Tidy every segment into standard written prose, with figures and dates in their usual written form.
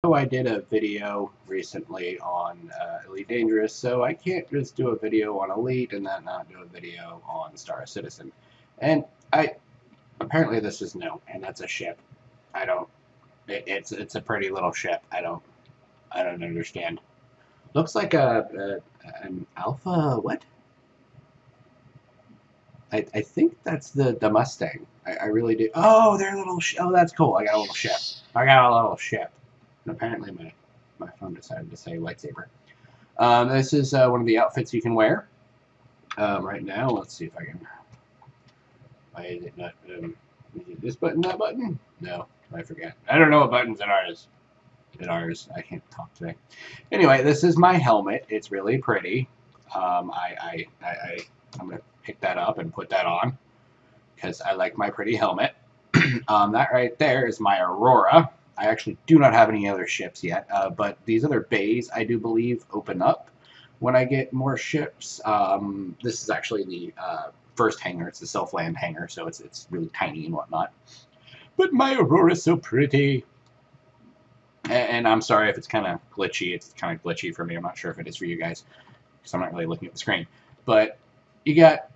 ago I did a video recently on Elite Dangerous, so I can't just do a video on Elite and then not do a video on Star Citizen. And apparently this is new, and that's a ship. I don't. It's a pretty little ship. I don't understand. Looks like an alpha. What? I think that's the Mustang. I really do. Oh, they're little. Oh, that's cool. I got a little ship. I got a little ship. And apparently my phone decided to say lightsaber. This is one of the outfits you can wear. Right now, let's see if I can. Why is it not? Is it this button? That button? No, I forget. I don't know what buttons it are. I can't talk today. Anyway, this is my helmet. It's really pretty. I'm gonna pick that up and put that on because I like my pretty helmet. That right there is my Aurora. I actually do not have any other ships yet, but these other bays I do believe open up when I get more ships. This is actually the first hangar. It's the self-land hangar, so it's really tiny and whatnot. But my Aurora is so pretty. And I'm sorry if it's kind of glitchy. It's kind of glitchy for me. I'm not sure if it is for you guys because I'm not really looking at the screen. But you got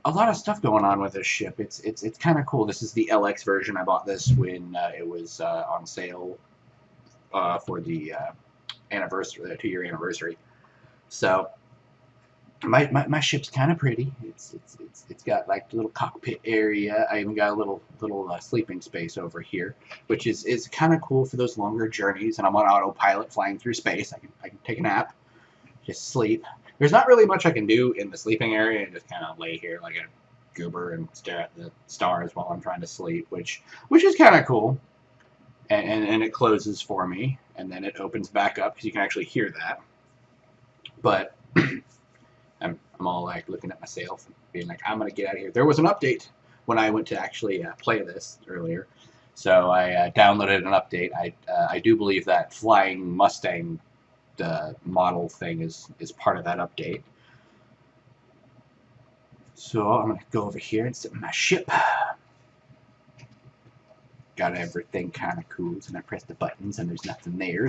a lot of stuff going on with this ship. It's kind of cool. This is the LX version. I bought this when it was on sale for the anniversary, the 2-year anniversary. So my ship's kind of pretty. It's got like a little cockpit area. I even got a little sleeping space over here, which is kind of cool for those longer journeys. And I'm on autopilot flying through space. I can take a nap, just sleep. There's not really much I can do in the sleeping area and just kind of lay here like a goober and stare at the stars while I'm trying to sleep, which is kind of cool. And it closes for me, and then it opens back up because you can actually hear that. But I'm all like looking at myself and being like, I'm gonna get out of here. There was an update when I went to actually play this earlier, so I downloaded an update. I do believe that flying Mustang model thing is part of that update. So I'm gonna go over here and sit in my ship. Got everything kind of cool, and I press the buttons and there's nothing there.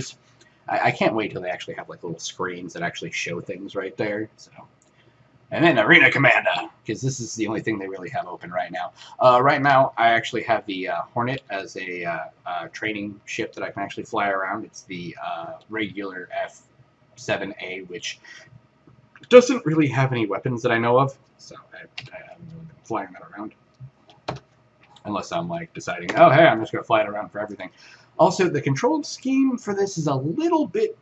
I can't wait till they actually have like little screens that actually show things right there. So. And then Arena Commander, because this is the only thing they really have open right now. Right now, I actually have the Hornet as a training ship that I can actually fly around. It's the regular F7A, which doesn't really have any weapons that I know of, so I haven't really been flying that around. Unless I'm like deciding, oh hey, I'm just going to fly it around for everything. Also, the control scheme for this is a little bit,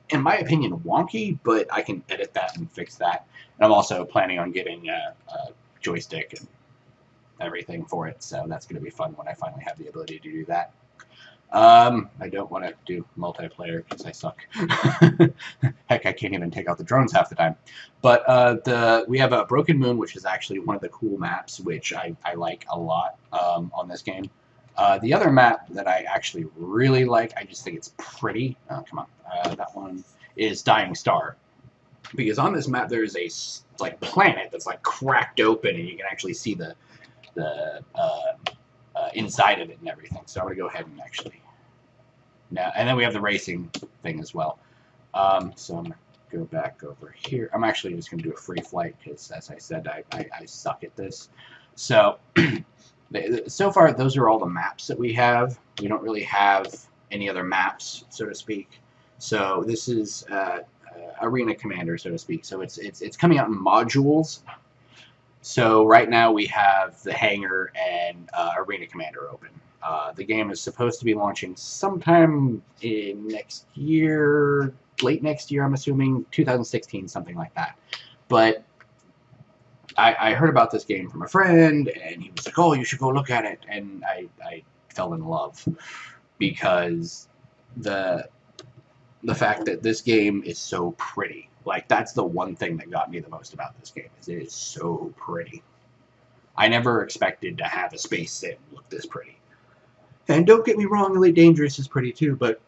in my opinion, wonky, but I can edit that and fix that. And I'm also planning on getting a joystick and everything for it, so that's going to be fun when I finally have the ability to do that. I don't want to do multiplayer because I suck. Heck, I can't even take out the drones half the time. But we have a Broken Moon, which is actually one of the cool maps, which I like a lot on this game. The other map that I actually really like, I just think it's pretty. Oh, come on. That one is Dying Star. Because on this map, there's a like planet that's like cracked open, and you can actually see the inside of it and everything. So I'm going to go ahead and actually... Now, and then we have the racing thing as well. So I'm going to go back over here. I'm actually just going to do a free flight because, as I said, I suck at this. So... So far, those are all the maps that we have. We don't really have any other maps, so to speak. So this is Arena Commander, so to speak. So it's coming out in modules. So right now we have the hangar and Arena Commander open. The game is supposed to be launching sometime in next year, late next year, I'm assuming, 2016, something like that. But I heard about this game from a friend, and he was like, oh, you should go look at it. And I fell in love because the fact that this game is so pretty. Like, that's the one thing that got me the most about this game, is it is so pretty. I never expected to have a space sim look this pretty. And don't get me wrong, Elite Dangerous is pretty too, but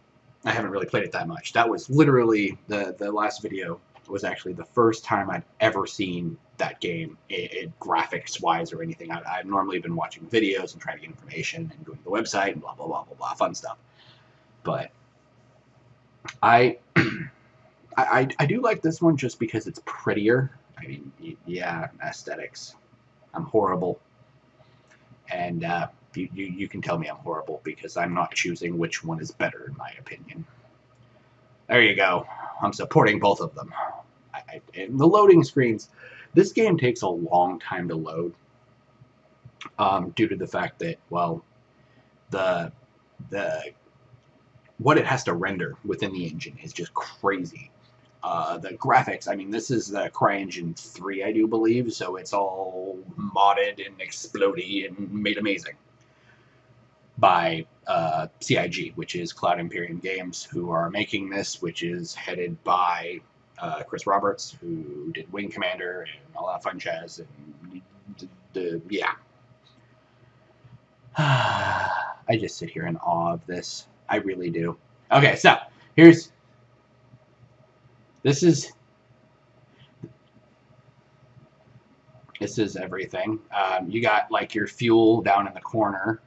I haven't really played it that much. That was literally, the last video was actually the first time I'd ever seen that game, graphics-wise or anything. I've normally been watching videos and trying to get information and going to the website and blah, blah, blah, blah, blah, fun stuff. But I I do like this one just because it's prettier. I mean, yeah, aesthetics. I'm horrible, and you can tell me I'm horrible because I'm not choosing which one is better in my opinion. There you go. I'm supporting both of them. And the loading screens. This game takes a long time to load, due to the fact that, well, the the what it has to render within the engine is just crazy. The graphics, I mean, this is the CryEngine 3, I do believe, so it's all modded and explodey and made amazing by CIG, which is Cloud Imperium Games, who are making this, which is headed by Chris Roberts, who did Wing Commander and all that fun jazz. And yeah. I just sit here in awe of this. I really do. Okay, so here's... This is everything. You got like your fuel down in the corner.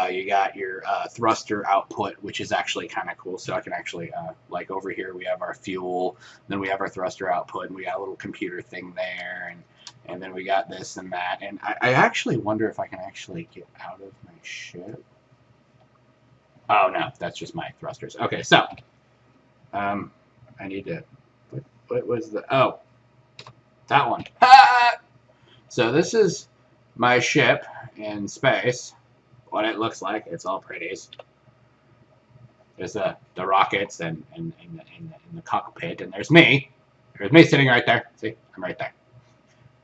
You got your thruster output, which is actually kind of cool. So I can actually, like over here, we have our fuel, then we have our thruster output, and we got a little computer thing there, and then we got this and that. And I actually wonder if I can actually get out of my ship. Oh, no, that's just my thrusters. Okay, so I need to, what was the, oh, that one. So this is my ship in space. What it looks like. It's all pretties. There's the rockets and the cockpit, and there's me. There's me sitting right there. See, I'm right there.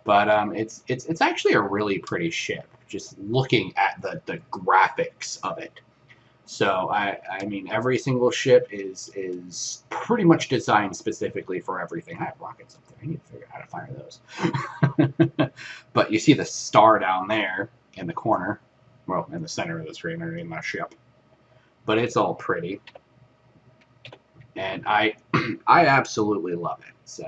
But it's actually a really pretty ship. Just looking at the graphics of it. So I mean, every single ship is pretty much designed specifically for everything. I have rockets up there. I need to figure out how to fire those. But you see the star down there in the corner. Well, in the center of the screen underneath my ship. But it's all pretty. And I absolutely love it. So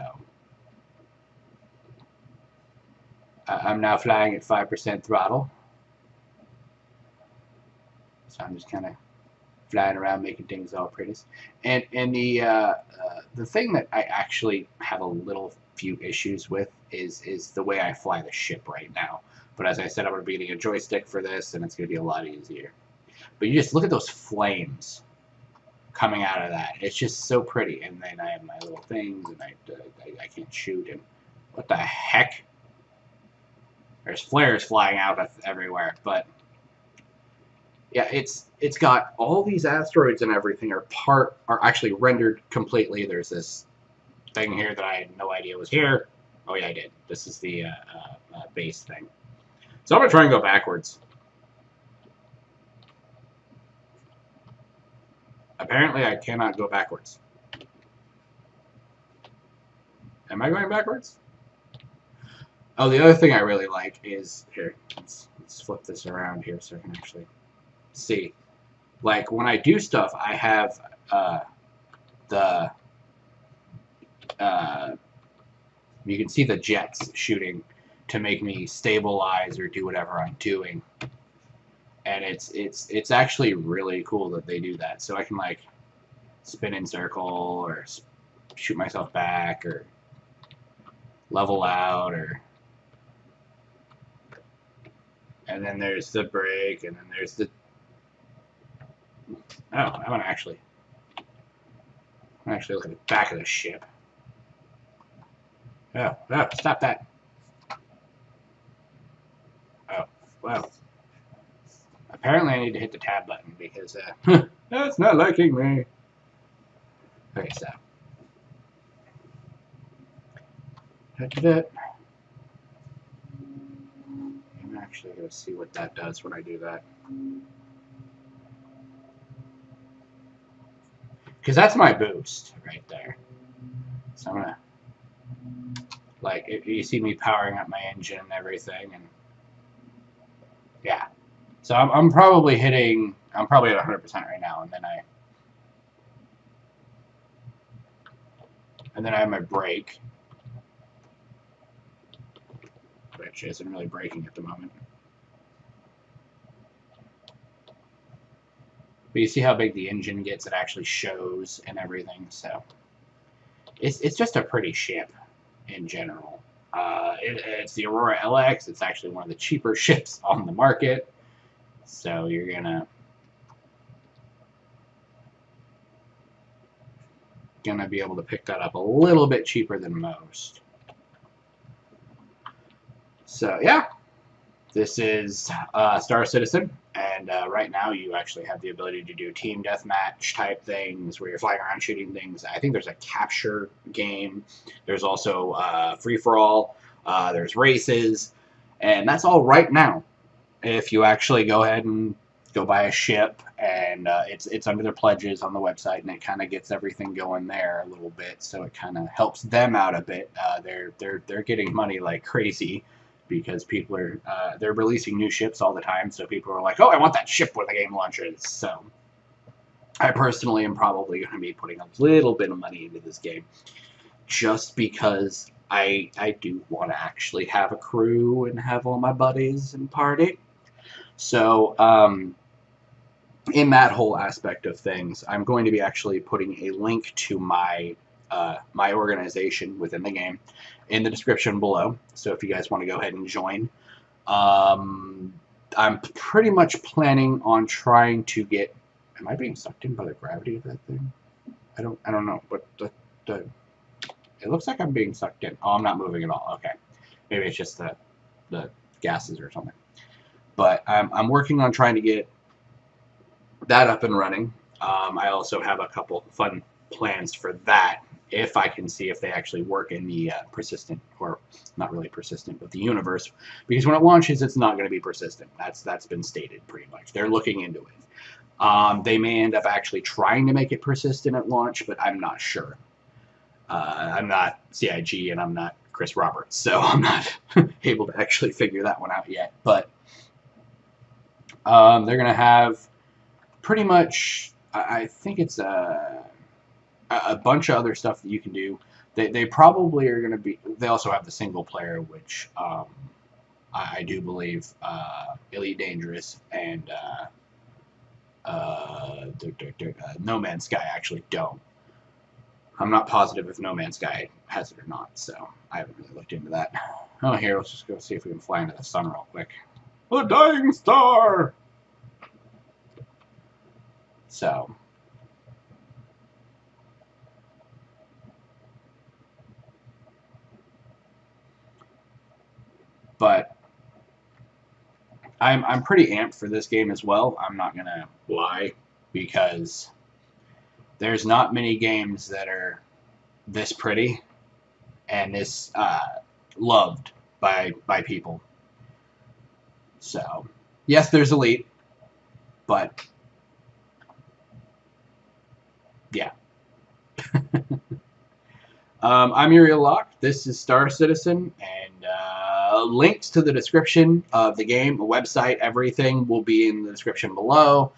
I'm now flying at 5% throttle. So I'm just kind of flying around making things all pretty. And the thing that I actually have a little few issues with is the way I fly the ship right now. But as I said, I'm going to be getting a joystick for this, and it's going to be a lot easier. But you just look at those flames coming out of that. It's just so pretty. And then I have my little things, and I can't shoot. And what the heck? There's flares flying out everywhere. But yeah, it's got all these asteroids and everything are actually rendered completely. There's this thing here that I had no idea was here. Oh yeah, I did. This is the base thing. So I'm going to try and go backwards. Apparently I cannot go backwards. Am I going backwards? Oh, the other thing I really like is... Here, let's flip this around here so I can actually see. Like, when I do stuff, I have you can see the jets shooting to make me stabilize or do whatever I'm doing. And it's actually really cool that they do that. So I can like spin in circle or shoot myself back or level out and then there's the brake and then there's the I want to actually look at the back of the ship. Oh, stop that. Oh, well. Apparently I need to hit the tab button because that's not liking me. Okay, so. I'm actually going to see what that does when I do that. Because that's my boost right there. So I'm going to, like, you see me powering up my engine and everything, and yeah. So I'm probably at 100% right now, and then I have my brake, which isn't really braking at the moment. But you see how big the engine gets? It actually shows and everything. So it's just a pretty ship in general. It's the Aurora LX. It's actually one of the cheaper ships on the market. So you're gonna be able to pick that up a little bit cheaper than most. So yeah, this is Star Citizen, and right now you actually have the ability to do team deathmatch type things where you're flying around shooting things. I think there's a capture game. There's also free for all. There's races, and that's all right now. If you actually go ahead and go buy a ship, and it's under their pledges on the website, and it kind of gets everything going there a little bit, so it kind of helps them out a bit. They're getting money like crazy because people are they're releasing new ships all the time, so people are like, oh, I want that ship when the game launches. So I personally am probably going to be putting a little bit of money into this game just because I do want to actually have a crew and have all my buddies and party. So in that whole aspect of things, I'm going to be actually putting a link to my my organization within the game in the description below. So if you guys want to go ahead and join, I'm pretty much planning on trying to get. Am I being sucked in by the gravity of that thing? I don't know, but it looks like I'm being sucked in. Oh, I'm not moving at all. Okay, maybe it's just the gases or something. But I'm working on trying to get that up and running. I also have a couple fun plans for that if I can see if they actually work in the persistent, or not really persistent, but the universe. Because when it launches, it's not going to be persistent. That's been stated pretty much. They're looking into it. They may end up actually trying to make it persistent at launch, but I'm not sure. I'm not CIG and I'm not Chris Roberts, so I'm not able to actually figure that one out yet. But they're going to have pretty much, I think it's a bunch of other stuff that you can do. They probably are going to be, they also have the single player, which I do believe Elite Dangerous and No Man's Sky actually don't. I'm not positive if No Man's Sky has it or not, so I haven't really looked into that. Oh, here, let's just go see if we can fly into the sun real quick. The Dying Star! So, but I'm pretty amped for this game as well. I'm not gonna lie, because there's not many games that are this pretty and this loved by people. So, yes, there's Elite, but yeah. I'm UrielLocke. This is Star Citizen, and links to the description of the game, the website, everything will be in the description below.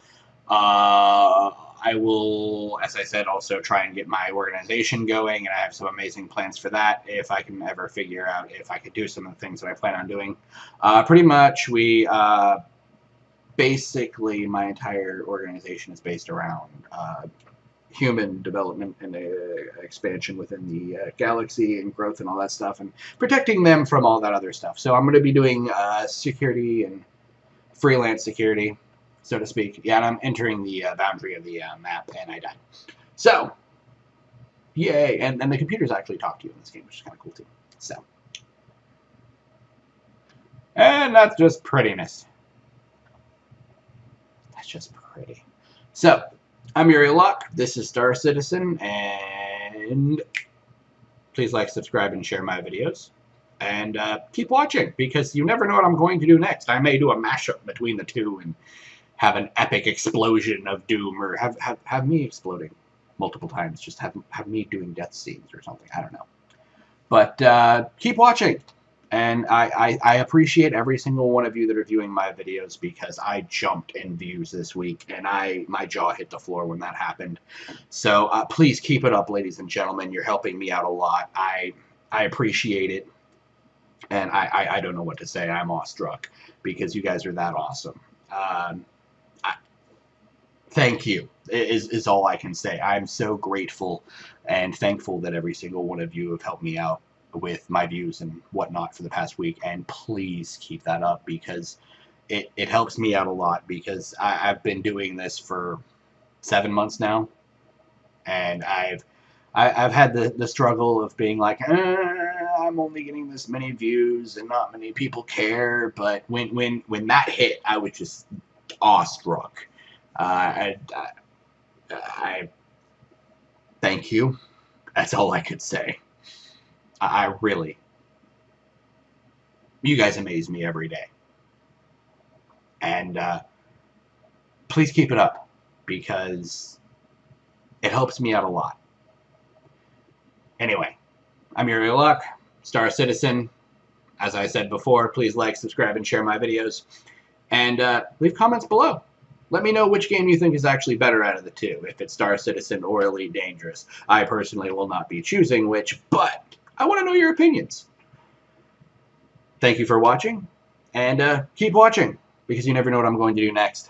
I will, as I said, also try and get my organization going, and I have some amazing plans for that if I can ever figure out if I could do some of the things that I plan on doing. Pretty much, basically, my entire organization is based around human development and expansion within the galaxy and growth and all that stuff, and protecting them from all that other stuff. So I'm going to be doing security and freelance security, so to speak. Yeah, and I'm entering the boundary of the map, and I died. So, yay! And the computers actually talk to you in this game, which is kind of cool too. So, and that's just prettiness. That's just pretty. So, I'm UrielLocke. This is Star Citizen, and please like, subscribe, and share my videos. And keep watching, because you never know what I'm going to do next. I may do a mashup between the two and have an epic explosion of doom, or have me exploding multiple times. Just have me doing death scenes or something. I don't know. But keep watching. And I appreciate every single one of you that are viewing my videos, because I jumped in views this week, and my jaw hit the floor when that happened. So please keep it up, ladies and gentlemen. You're helping me out a lot. I appreciate it. And I don't know what to say. I'm awestruck, because you guys are that awesome. thank you is all I can say. I'm so grateful and thankful that every single one of you have helped me out with my views and whatnot for the past week, and please keep that up, because it helps me out a lot, because I've been doing this for 7 months now, and I've had the struggle of being like, I'm only getting this many views and not many people care. But when that hit, I was just awestruck. I thank you. That's all I could say. I really, you guys amaze me every day, and please keep it up, because it helps me out a lot. Anyway, I'm UrielLocke, Star Citizen. As I said before, please like, subscribe, and share my videos. And leave comments below. Let me know which game you think is actually better out of the two, if it's Star Citizen or Elite Dangerous. I personally will not be choosing which, but I want to know your opinions. Thank you for watching, and keep watching, because you never know what I'm going to do next.